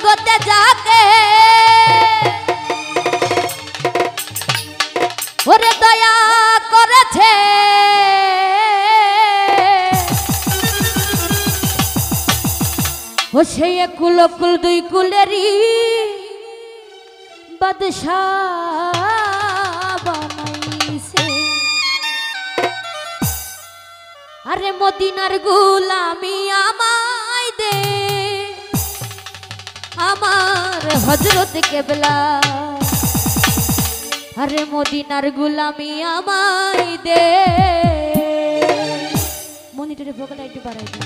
জগতে যাকে ওরে দয়া করেছে ও সেই কুল কুল দুই কুলেরই বাদশাহ বানাইছে। আরে মদিনার গোলামি আমায় দে আমার হযরত কেবলা। আরে মদিনার গোলামি আমায় দে। মনিটরে ভোকালটা একটু বাড়াই দে।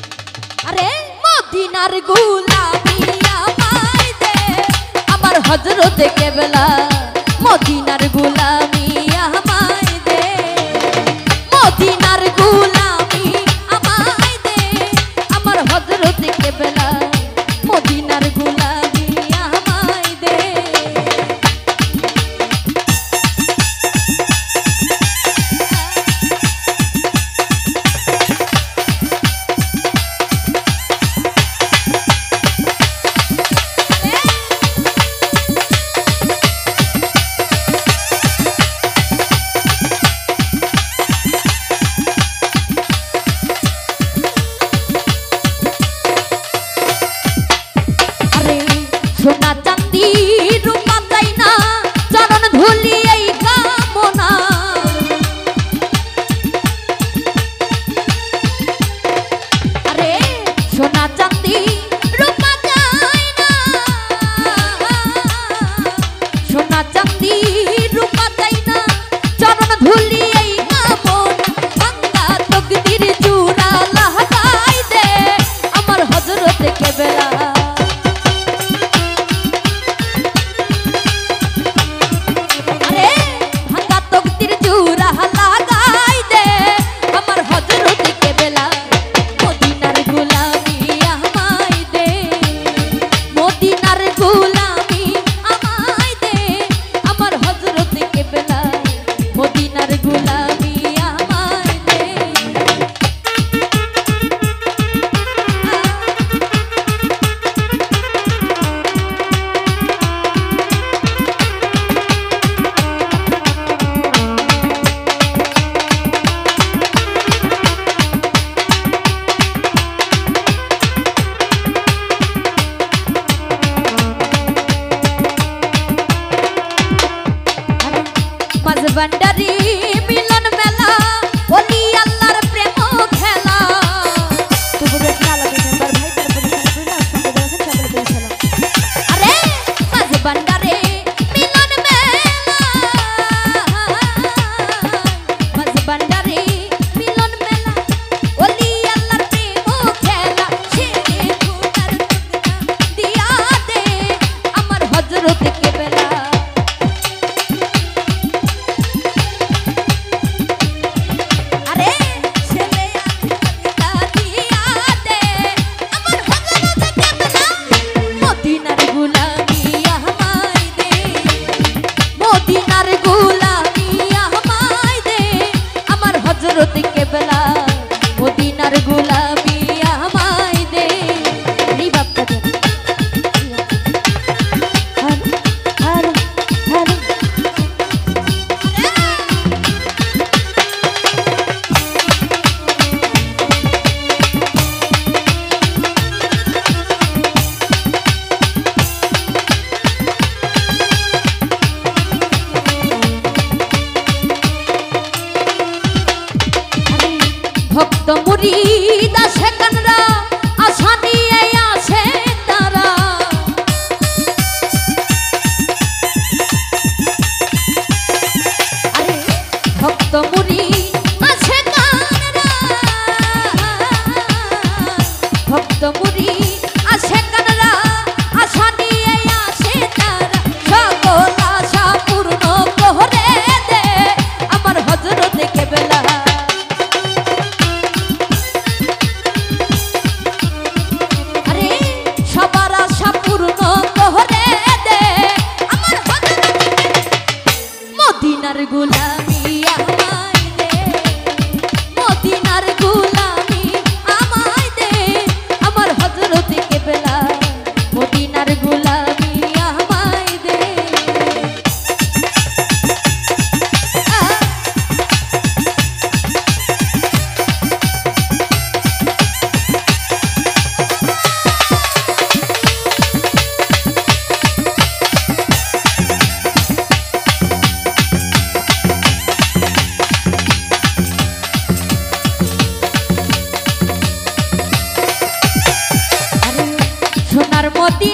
আরে মদিনার গোলামি আমায় দে আমার হযরত কেবলা। মদিনার গোলামি আমায় দে মদিনার গোলামি আমায় দে আমার হযরত কেবলা। মদিনার গোলামি আমায় দে। সোনা চাঁদি রূপা চাই না চরণ ধুলি এই কামনা। আরে সোনা চাঁদি রূপা চাই না সোনা চাঁদি রূপা চাই না চরণ ধুলি এই কামনা। ভাঙা তকদির জোড়া লাগাই দে আমার হযরত কেবলা। ভান্ডারি মিলন মেলা ওলি আল্লাহর প্রেম খেলা। আরে মাঝ ভান্ডারে মিলন মেলা মাঝ ভান্ডারে মিলন মেলা ওলি আল্লাহর প্রেম খেলা। ছেড়ে খোদার দিয়া দে আমার হযরত কেবলা।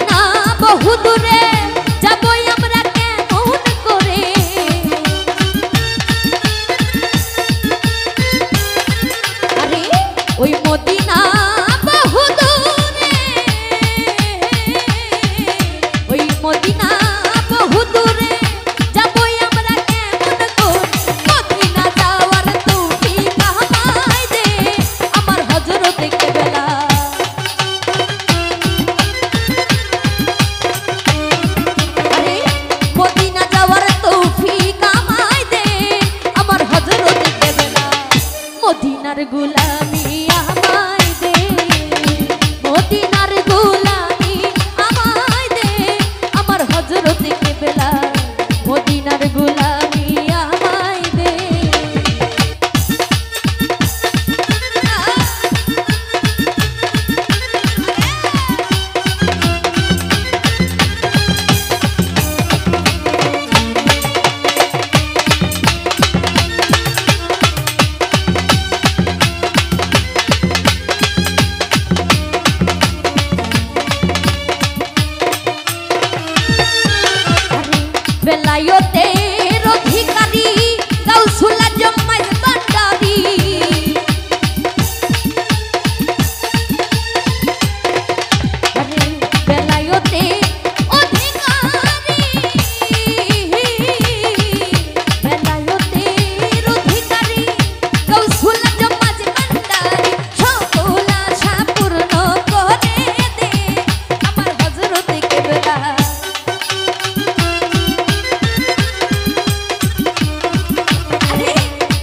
মদিনা বহু দূরে যাবই আমরা কেমন করে আরে ওই মদিনা বহু দূরে ওই মদিনা বহু দূরে যাবই আমরা কেমন করে মদিনা যাওয়ার তৌফিক আমায় দে আমার হযরত কেবলা আরে মদিনা যাওয়ার তৌফিক আমায় দে আমার হযরত কেবলা মদিনার গোলামি আমায় দে মদিনার গোলামি আমায় দে আমার হযরত কেবলা মদিনার গোলামি আমায় দে বেলায়েতের অধিকারী গাউসুল আজম মাইজ ভান্ডারী আরে বেলায়েতের অধিকারী বেলায়েতের অধিকারী গাউসুল আজম মাইজ ভান্ডারী সকল আশা পূর্ণ করে দে আমার হযরত কেবলা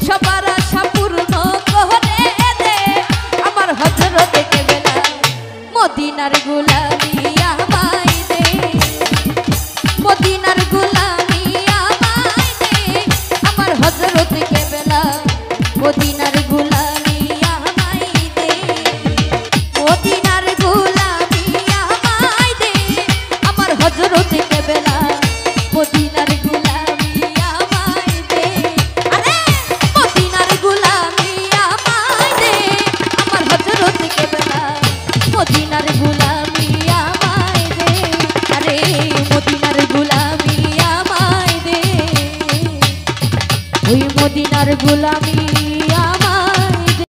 সবার আশা পূর্ণ করে দে আমার হযরত কেবলা মদিনার গোলামি আমায় দে মদিনার গোলামি আমায় দে আমার হযরত কেবলা মদিনার গোলামি আমায় দে মদিনার গোলামি আমায় দে আমার হযরত কেবলা মদিনার গোলামি আমায় দে আরে মদিনার গোলামি আমায় দে আমার হযরত কেবলা মদিনার গোলামি আমায় দে আরে মদিনার গোলামি আমায় দে ওই মদিনার গোলামি